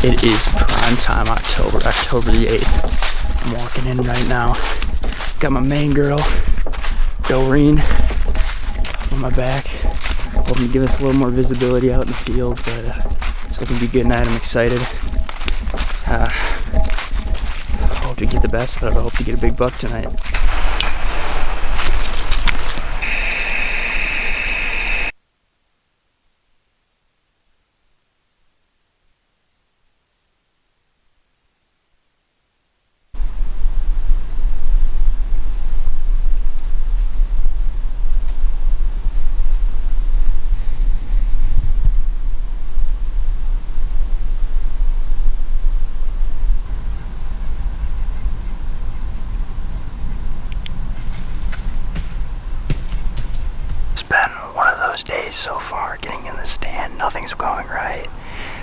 It is prime time, October the 8th. I'm walking in right now. Got my main girl, Doreen, on my back. Hoping to give us a little more visibility out in the field, but it's looking to be a good night. I'm excited. Hope to get the best, but I hope to get a big buck tonight. Days so far getting in the stand, nothing's going right.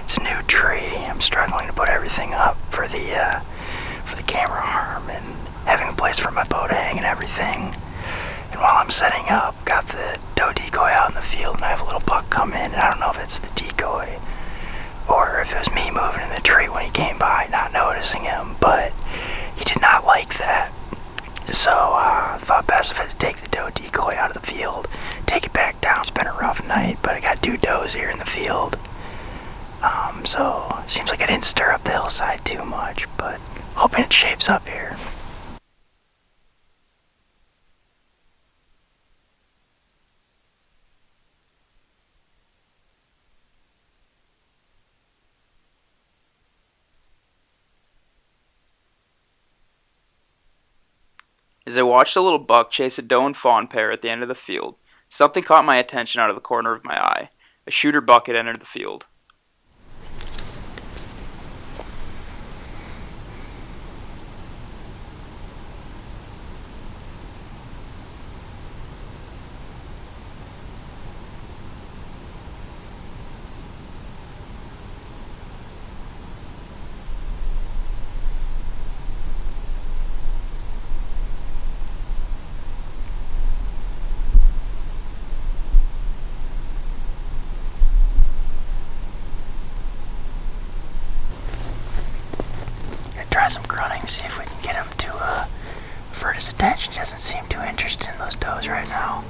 It's a new tree. I'm struggling to put everything up for the camera arm and having a place for my bow to hang and everything. And while I'm setting up, got the doe decoy out in the field, and I have a little buck come in, and I don't know if it's the decoy or if it was me moving in the tree when he came by, not noticing him, but he did not like that. So I thought best of it to take the doe decoy out of the field, take it back down. It's been a rough night, but I got 2 does here in the field. So seems like I didn't stir up the hillside too much, but hoping it shapes up here. As I watched a little buck chase a doe and fawn pair at the end of the field, something caught my attention out of the corner of my eye. A shooter buck had entered the field. Try some grunting, see if we can get him to avert his attention. He doesn't seem too interested in those does right now.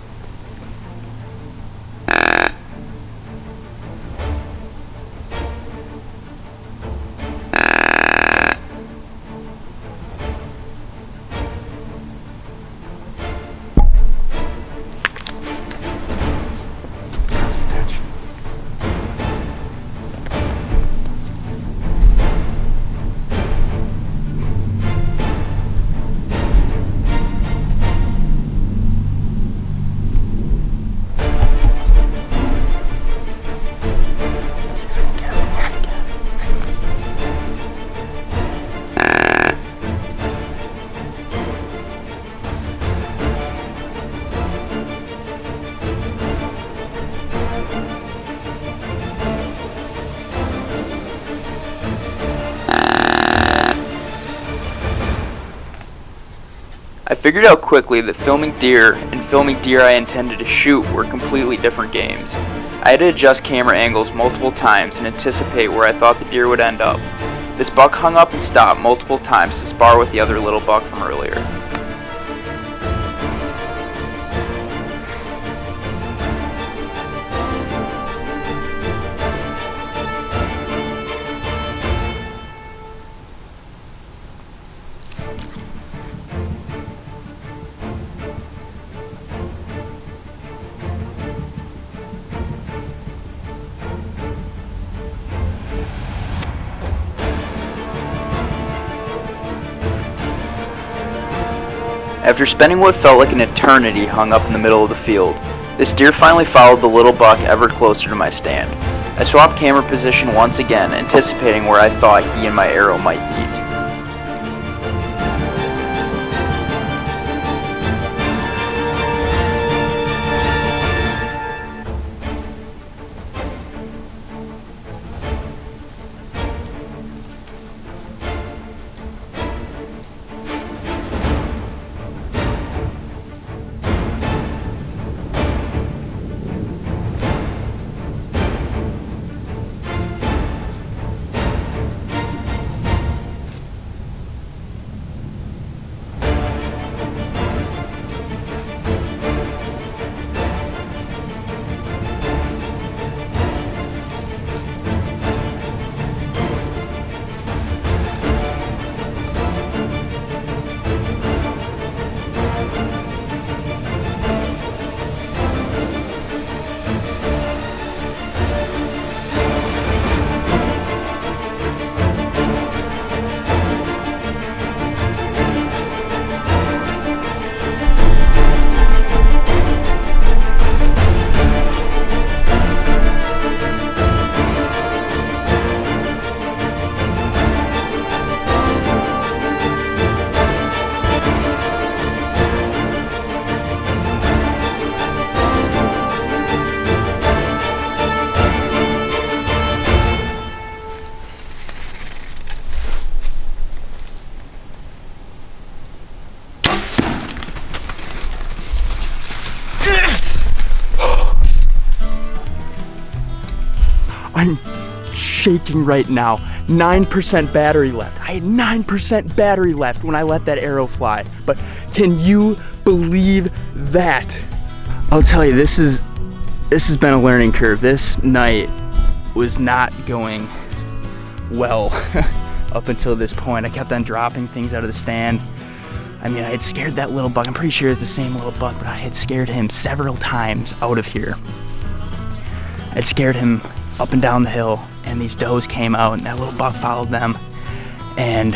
I figured out quickly that filming deer and filming deer I intended to shoot were completely different games. I had to adjust camera angles multiple times and anticipate where I thought the deer would end up. This buck hung up and stopped multiple times to spar with the other little buck from earlier. After spending what felt like an eternity hung up in the middle of the field, this deer finally followed the little buck ever closer to my stand. I swapped camera position once again, anticipating where I thought he and my arrow might meet. shaking right now. 9% battery left. I had 9% battery left when I let that arrow fly. But can you believe that? I'll tell you, this has been a learning curve. This night was not going well up until this point. I kept on dropping things out of the stand. I mean, I had scared that little buck. I'm pretty sure it's the same little buck, but I had scared him several times out of here. I had scared him up and down the hill, and these does came out, and that little buck followed them. And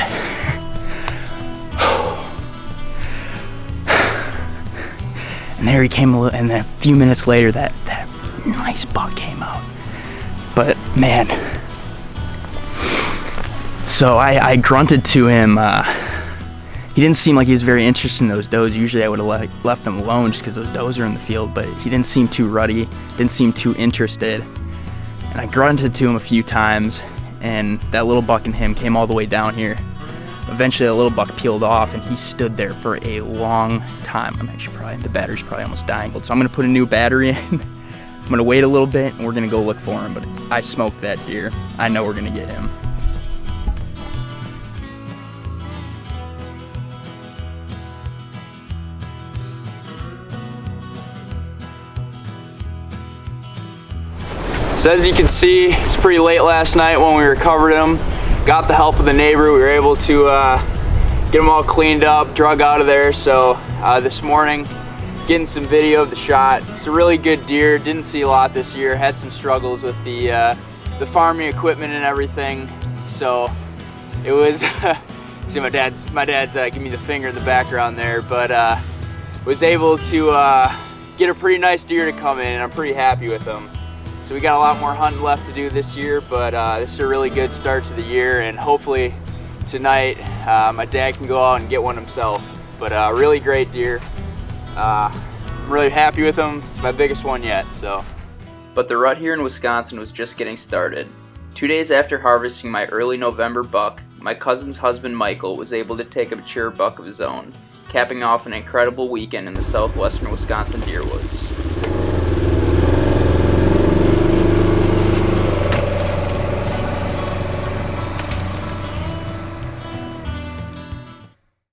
there he came, and then a few minutes later, that nice buck came out. But man, so I grunted to him. He didn't seem like he was very interested in those does. Usually I would have left them alone just because those does are in the field, but he didn't seem too ruddy, didn't seem too interested. And I grunted to him a few times, and that little buck and him came all the way down here. Eventually the little buck peeled off, and he stood there for a long time. The battery's probably almost dying. So I'm gonna put a new battery in. I'm gonna wait a little bit, and we're gonna go look for him, but I smoked that deer. I know we're gonna get him. So as you can see, it's pretty late last night when we recovered him. Got the help of the neighbor. We were able to get him all cleaned up, drug out of there. So this morning, getting some video of the shot. It's a really good deer. Didn't see a lot this year. Had some struggles with the farming equipment and everything. So it was, see my dad's giving me the finger in the background there, but was able to get a pretty nice deer to come in, and I'm pretty happy with him. So we got a lot more hunting left to do this year, but this is a really good start to the year, and hopefully tonight my dad can go out and get one himself. But really great deer. I'm really happy with him. It's my biggest one yet. So. But the rut here in Wisconsin was just getting started. 2 days after harvesting my early November buck, my cousin's husband Michael was able to take a mature buck of his own, capping off an incredible weekend in the southwestern Wisconsin deer woods.